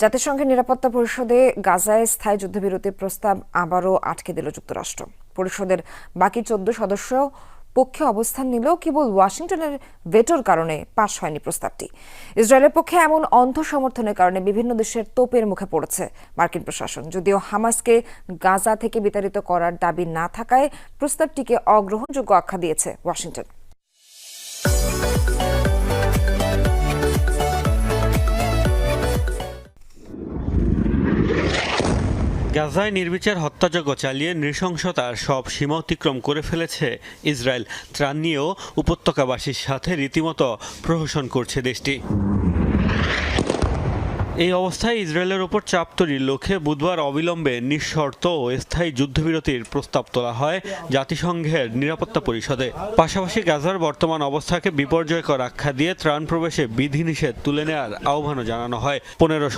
জাতিসংঘের নিরাপত্তা পরিষদে গাজায় স্থায়ী যুদ্ধবিরতির প্রস্তাব আবারও আটকে দিল যুক্তরাষ্ট্র। পরিষদের বাকি 14 সদস্য পক্ষে অবস্থান নিলেও কেবল ওয়াশিংটনের ভেটোর কারণে পাশ হয়নি প্রস্তাবটি। ইসরায়েলের পক্ষে এমন অন্ধ সমর্থনের কারণে বিভিন্ন দেশের তোপের মুখে পড়েছে মার্কিন প্রশাসন। যদিও হামাসকে গাজা থেকে বিতাড়িত করার দাবি না থাকায় প্রস্তাবটিকে অগ্রহণযোগ্য আখ্যা দিয়েছে ওয়াশিংটন। গাজায় নির্বিচার হত্যাযজ্ঞ চালিয়ে নৃশংসতার সব সীমা অতিক্রম করে ফেলেছে ইসরায়েল। ত্রাণ নিয়েও উপত্যকাবাসীর সাথে রীতিমতো প্রহসন করছে দেশটি। এই অবস্থায় ইসরায়েলের ওপর চাপ তৈরির লক্ষ্যে বুধবার অবিলম্বে নিঃশর্ত ও স্থায়ী যুদ্ধবিরতির প্রস্তাব তোলা হয় জাতিসংঘের নিরাপত্তা পরিষদে। পাশাপাশি গাজার বর্তমান অবস্থাকে বিপর্যয়কর আখ্যা দিয়ে ত্রাণ প্রবেশে বিধিনিষেধ তুলে নেওয়ার আহ্বানও জানানো হয়। 15